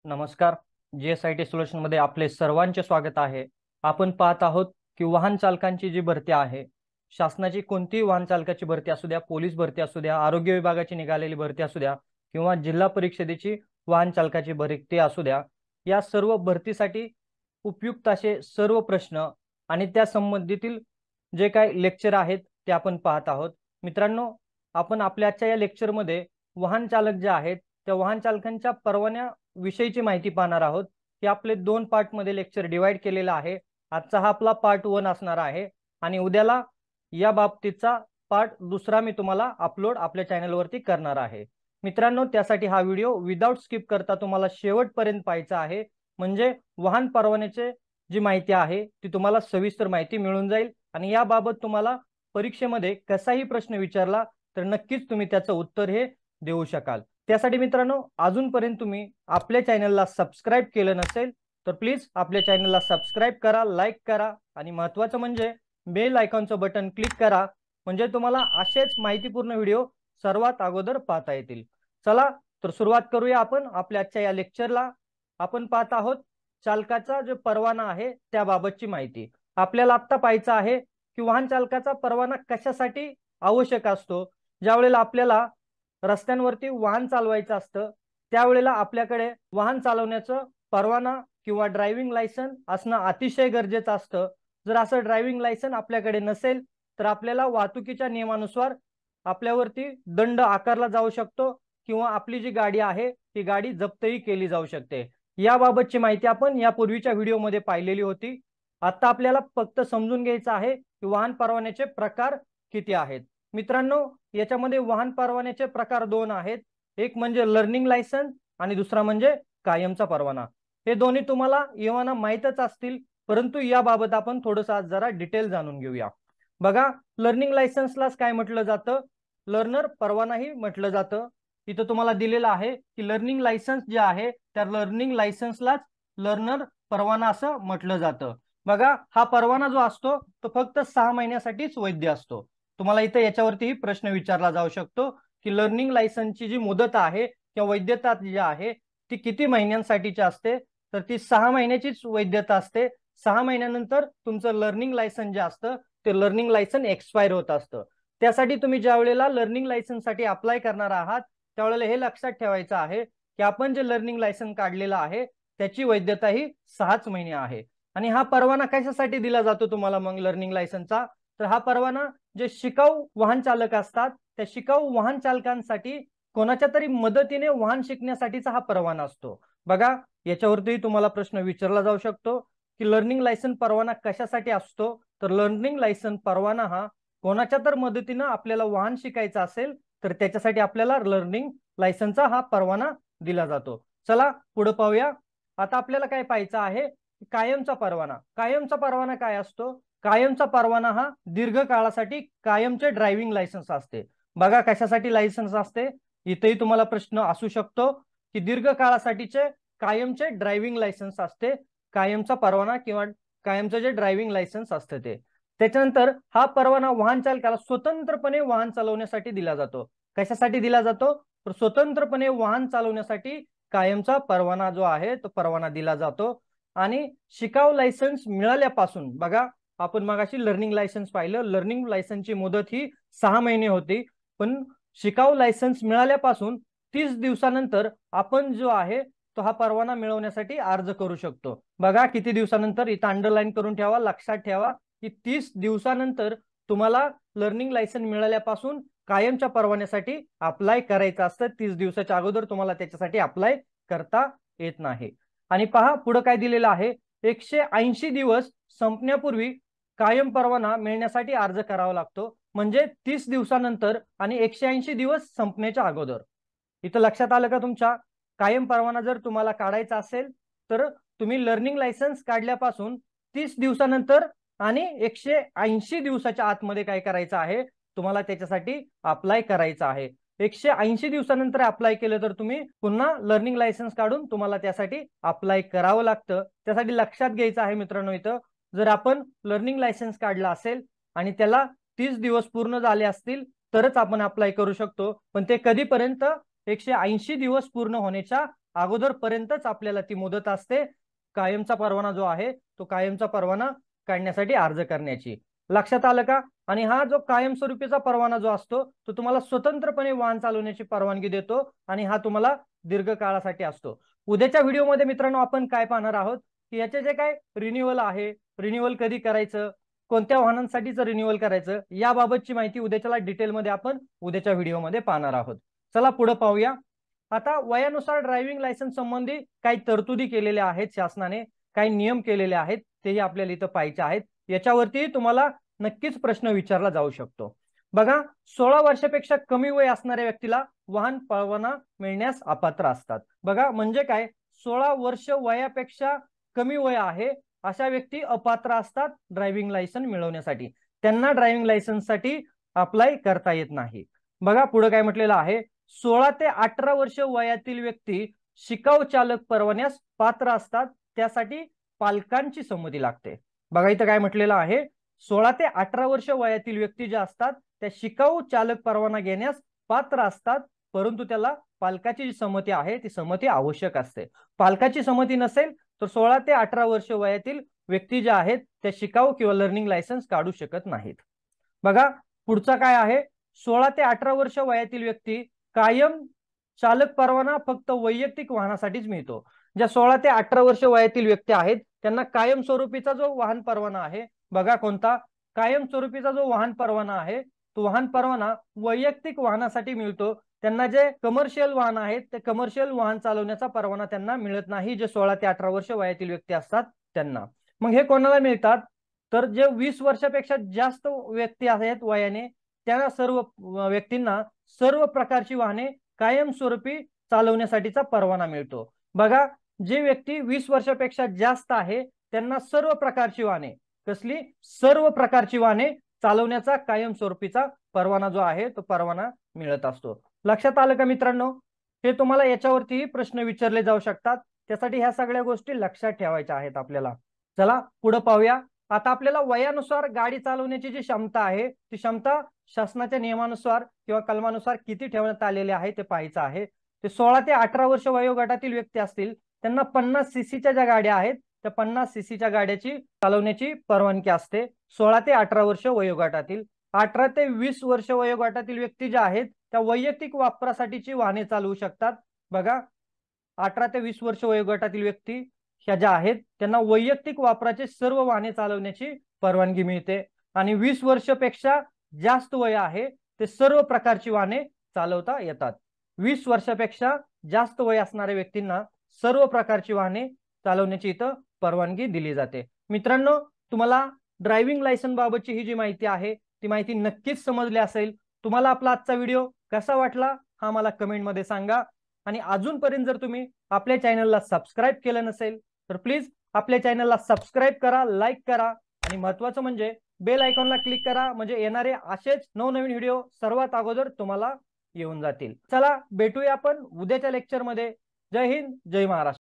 नमस्कार. GSIT solution मध्ये आपले सर्वांचे स्वागत आहे. आपण पाहत आहोत की वाहन चालकांची जी भरती आहे, शासनाची कोणतीही वाहन चालकाची भरती असू द्या, पोलीस भरती असू द्या, आरोग्य विभागाची निघालेली भरती असू द्या किंवा जिल्हा परिषदेची वाहन चालकाची भरती असू द्या, या सर्व भरतीसाठी उपयुक्त असे सर्व प्रश्न आणि त्या संबंधितील जे काही लेक्चर आहेत ते आपण पाहत आहोत. मित्रांनो, आपण आपल्या आजच्या या लेक्चरमध्ये वाहन चालक जे आहेत त्या वाहन चालकांच्या परवान्या विषयीची माहिती पाहणार आहोत. की आपले 2 पार्ट मध्ये लेक्चर डिवाइड केलेला आहे. आजचा हा आपला पार्ट 1 असणार आहे आणि उद्याला या बाबतीचा पार्ट दुसरा मी तुम्हाला अपलोड आपल्या चॅनल वरती करणार आहे. मित्रांनो, त्यासाठी हा व्हिडिओ विदाउट स्किप करता तुम्हाला शेवटपर्यंत पाहायचा आहे. म्हणजे वाहन परवान्याचे जी माहिती आहे ती तुम्हाला सविस्तर माहिती मिळून जाईल आणि याबाबत तुम्हाला परीक्षेमध्ये कसाही प्रश्न विचारला तर नक्कीच तुम्ही त्याचं उत्तर हे देऊ शकाल. त्यासाठी मित्रांनो, अजूनपर्यंत तुम्ही आपल्या चॅनलला सबस्क्राइब केलं नसेल तर प्लीज आपल्या चॅनलला सबस्क्राइब करा, लाईक करा आणि महत्त्वाचं म्हणजे बेल आयकॉनचं बटन क्लिक करा. म्हणजे तुम्हाला असेच माहितीपूर्ण व्हिडिओ सर्वात अगोदर पाहता येतील. चला तर सुरुवात करूया आपण आपल्या आजच्या या लेक्चरला. आपण पाहत आहोत चालकाचा जो परवाना आहे त्याबाबतची माहिती. आपल्याला आता पाहायचं आहे की वाहन चालकाचा परवाना कशासाठी आवश्यक असतो. ज्यावेळेला आपल्याला रस्त्यांवरती वाहन चालवायचं असतं त्यावेळेला आपल्याकडे वाहन चालवण्याचं परवाना किंवा ड्रायव्हिंग लायसन असणं अतिशय गरजेचं असतं. जर असं ड्रायव्हिंग लायसन आपल्याकडे नसेल तर आपल्याला वाहतुकीच्या नियमानुसार आपल्यावरती दंड आकारला जाऊ शकतो किंवा आपली जी गाडी आहे ती गाडी जप्तही केली जाऊ शकते. याबाबतची माहिती आपण यापूर्वीच्या व्हिडिओमध्ये पाहिलेली होती. आता आपल्याला फक्त समजून घ्यायचं आहे की वाहन परवान्याचे प्रकार किती आहेत. मित्रांनो, याच्यामध्ये वाहन परवान्याचे प्रकार 2 आहेत. एक म्हणजे लर्निंग लायसन्स आणि दुसरा म्हणजे कायमचा परवाना. हे दोन्ही तुम्हाला येवाना माहीतच असतील, परंतु याबाबत आपण थोडंसं आज जरा डिटेल जाणून घेऊया. बघा, लर्निंग लायसन्सलाच काय म्हटलं जातं, लर्नर परवानाही म्हटलं जातं. इथं तुम्हाला दिलेलं आहे की लर्निंग लायसन्स जे आहे त्या लर्निंग लायसन्सलाच लर्नर परवाना असं म्हटलं जातं. बघा, हा परवाना जो असतो तो फक्त 6 महिन्यासाठीच वैध असतो. तुम्हाला इथे याच्यावरती प्रश्न विचारला जाऊ शकतो की लर्निंग लायसन्सची जी मुदत आहे किंवा वैधता जी आहे ती किती महिन्यांसाठीची असते, तर ती 6 महिन्याचीच वैधता असते. 6 महिन्यानंतर तुमचं लर्निंग लायसन जे असतं ते लर्निंग लायसन एक्सपायर होत असतं. त्यासाठी तुम्ही ज्या वेळेला लर्निंग लायसनसाठी अप्लाय करणार आहात त्यावेळेला हे लक्षात ठेवायचं आहे की आपण जे लर्निंग लायसन काढलेलं आहे त्याची वैधता ही 6च महिने आहे. आणि हा परवाना कशासाठी दिला जातो तुम्हाला मग लर्निंग लायसनचा, तर हा परवाना जे शिकाऊ वाहन चालक असतात त्या शिकाऊ वाहन चालकांसाठी कोणाच्या तरी मदतीने वाहन शिकण्यासाठीचा हा परवाना असतो. बघा, याच्यावरती तुम्हाला प्रश्न विचारला जाऊ शकतो की लर्निंग लायसन परवाना कशासाठी असतो, तर लर्निंग लायसन परवाना हा कोणाच्या तर मदतीने आपल्याला वाहन शिकायचं असेल तर त्याच्यासाठी आपल्याला लर्निंग लायसनचा हा परवाना दिला जातो. चला पुढे पाहूया. आता आपल्याला काय पाहायचं आहे, कायमचा परवाना. कायमचा परवाना काय असतो, कायमचा परवाना हा दीर्घ काळासाठी कायमचे ड्रायव्हिंग लायसन्स असते. बघा, कशासाठी लायसन्स असते, इथेही तुम्हाला प्रश्न असू शकतो की दीर्घ काळासाठीचे कायमचे ड्रायव्हिंग लायसन्स असते. कायमचा परवाना किंवा कायमचं जे ड्रायव्हिंग लायसन्स असते ते. त्याच्यानंतर हा परवाना वाहन चालकाला स्वतंत्रपणे वाहन चालवण्यासाठी दिला जातो. कशासाठी दिला जातो, तर स्वतंत्रपणे वाहन चालवण्यासाठी कायमचा परवाना जो आहे तो परवाना दिला जातो. आणि शिकाऊ लायसन्स मिळाल्यापासून, बघा आपण मगाशी लर्निंग लायसन्स पाहिलं, लर्निंग लायसन्सची मुदत ही 6 महिने होती, पण शिकाऊ लायसन्स मिळाल्यापासून 30 दिवसानंतर आपण जो आहे तो हा परवाना मिळवण्यासाठी अर्ज करू शकतो. बघा किती दिवसानंतर, इथं अंडरलाईन करून ठेवा, लक्षात ठेवा की 30 दिवसानंतर तुम्हाला लर्निंग लायसन्स मिळाल्यापासून कायमच्या परवान्यासाठी अप्लाय करायचं असतं. 30 दिवसाच्या अगोदर तुम्हाला त्याच्यासाठी अप्लाय करता येत नाही. आणि पहा पुढे काय दिलेलं आहे, 180 दिवस संपण्यापूर्वी कायम परवाना मिळण्यासाठी अर्ज करावा लागतो. म्हणजे 30 दिवसानंतर आणि 180 दिवस संपण्याच्या अगोदर. इथं लक्षात आलं का तुमच्या, कायम परवाना जर तुम्हाला काढायचा असेल तर तुम्ही लर्निंग लायसन्स काढल्यापासून 30 दिवसानंतर आणि 180 दिवसाच्या आतमध्ये काय करायचं आहे, तुम्हाला त्याच्यासाठी अप्लाय करायचं आहे. 180 दिवसानंतर अप्लाय केलं तर तुम्ही पुन्हा लर्निंग लायसन्स काढून तुम्हाला त्यासाठी अप्लाय करावं लागतं. त्यासाठी लक्षात घ्यायचं आहे मित्रांनो, इथं जर आपण लर्निंग लायसन्स काढला असेल आणि त्याला 30 दिवस पूर्ण झाले असतील तरच आपण अप्लाय करू शकतो. पण ते कधीपर्यंत, 180 दिवस पूर्ण होण्याच्या अगोदर पर्यंतच आपल्याला ती मुदत असते कायमचा परवाना जो आहे तो कायमचा परवाना काढण्यासाठी अर्ज करण्याची। लक्षात आलं का? आणि हा जो कायमस्वरूपीचा परवाना जो असतो तो तुम्हाला स्वतंत्रपणे वाहन चालवण्याची परवानगी देतो आणि हा तुम्हाला दीर्घकाळासाठी असतो। उद्याच्या व्हिडिओमध्ये मित्रांनो आपण काय पाहणार आहोत की याचे जे काय रिन्युअल आहे, रिन्युअल कधी करायचं, कोणत्या वाहनांसाठीचं रिन्युअल करायचं, याबाबतची माहिती उद्याच्या डिटेलमध्ये आपण उद्याच्या व्हिडिओमध्ये पाहणार आहोत। चला पुढे पाहूया। आता वयानुसार ड्रायव्हिंग लायसन्स संबंधी काही तरतुदी केलेल्या आहेत शासनाने, काही नियम केलेले आहेत, तेही आपल्याला इथं पाहायचे आहेत। याच्यावरती तुम्हाला नक्कीच प्रश्न विचारला जाऊ शकतो। बघा, 16 वर्षापेक्षा कमी वय असणाऱ्या व्यक्तीला वाहन परवाना मिळण्यास अपात्र असतात। बघा म्हणजे काय, 16 वर्ष वयापेक्षा कमी वय आहे अशा व्यक्ती अपात्र असतात ड्रायव्हिंग लायसन्स मिळवण्यासाठी, त्यांना ड्रायव्हिंग लायसन्ससाठी अप्लाय करता येत नाही। बघा पुढे काय म्हटलेलं आहे, 16 ते 18 वर्ष वयातील व्यक्ती शिकाऊ चालक परवान्यास पात्र असतात, त्यासाठी पालकांची संमती लागते। बघा इथं काय म्हटलेलं आहे, 16 ते 18 वर्ष वयातील व्यक्ती ज्या असतात त्या शिकाऊ चालक परवाना घेण्यास पात्र असतात, परंतु त्याला पालकाची जी संमती आहे ती संमती आवश्यक असते। पालकाची संमती नसेल तर 16 ते 18 वर्ष वयातील व्यक्ती ज्या आहेत त्या शिकाऊ किंवा लर्निंग लायसन्स काढू शकत नाहीत। बघा पुढचा काय आहे, 16 ते 18 वर्ष वयातील व्यक्ती कायम चालक परवाना फक्त वैयक्तिक वाहनासाठीच मिळतो। ज्या 16 ते 18 वर्ष वयातील व्यक्ती आहेत त्यांना कायमस्वरूपीचा जो वाहन परवाना आहे, बघा कोणता, कायमस्वरूपीचा जो वाहन परवाना आहे तो वाहन परवाना वैयक्तिक वाहनासाठी मिळतो। त्यांना जे कमर्शियल वाहन आहेत ते कमर्शियल वाहन चालवण्याचा परवाना त्यांना मिळत नाही, जे 16 ते 18 वर्ष वयातील व्यक्ती असतात त्यांना। मग हे कोणाला मिळतात, तर जे 20 वर्षापेक्षा जास्त व्यक्ती आहेत वयाने, त्या सर्व व्यक्तींना सर्व प्रकारची वाहने कायमस्वरूपी चालवण्यासाठीचा परवाना मिळतो। बघा, जे व्यक्ती 20 वर्षापेक्षा जास्त आहे त्यांना सर्व प्रकारची वाहने, कसली, सर्व प्रकारची वाहने चालवण्याचा कायमस्वरूपीचा परवाना जो आहे तो परवाना मिळत असतो। लक्षात आलं का मित्रांनो? हे तुम्हाला याच्यावरतीही प्रश्न विचारले जाऊ शकतात, त्यासाठी ह्या सगळ्या गोष्टी लक्षात ठेवायच्या आहेत आपल्याला। चला पुढे पाहूया। आता आपल्याला वयानुसार गाडी चालवण्याची जी क्षमता आहे ती क्षमता शासनाच्या नियमानुसार किंवा कलमानुसार किती ठेवण्यात आलेले आहे ते पाहायचं आहे। ते 16 ते 18 वर्ष वयोगटातील व्यक्ती असतील त्यांना 50 सीसीच्या ज्या गाड्या आहेत त्या 50 सीसीच्या गाड्याची चालवण्याची परवानगी असते 16 ते 18 वर्ष वयोगटातील। 18 ते 20 वर्ष वयोगटातील व्यक्ती ज्या आहेत त्या वैयक्तिक वापरासाठीची वाहने चालवू शकतात। बघा, 18 ते 20 वर्ष वयोगटातील व्यक्ती ह्या ज्या आहेत त्यांना वैयक्तिक वापराचे सर्व वाहने चालवण्याची परवानगी मिळते। आणि 20 वर्षापेक्षा जास्त वय आहे ते सर्व प्रकारची वाहने चालवता येतात। 20 वर्षापेक्षा जास्त वय असणाऱ्या व्यक्तींना सर्व प्रकारची वाहने चालवण्याची इथं परवानगी दिली जाते। मित्रांनो, तुम्हाला ड्रायव्हिंग लायसन्स बाबतची ही जी माहिती आहे ती माहिती नक्कीच समजली असेल। तुम्हाला आपला आजचा व्हिडिओ कसा वाटला हा मला कमेंटमध्ये सांगा। आणि अजूनपर्यंत जर तुम्ही आपल्या चॅनलला सबस्क्राईब केलं नसेल तर प्लीज आपल्या चॅनलला सबस्क्राईब करा, लाईक करा आणि महत्त्वाचं म्हणजे बेल आयकॉनला क्लिक करा, म्हणजे येणारे असेच नवनवीन व्हिडिओ सर्वात अगोदर तुम्हाला येऊन जातील। चला भेटूया आपण उद्याच्या लेक्चरमध्ये। जय हिंद, जय महाराष्ट्र।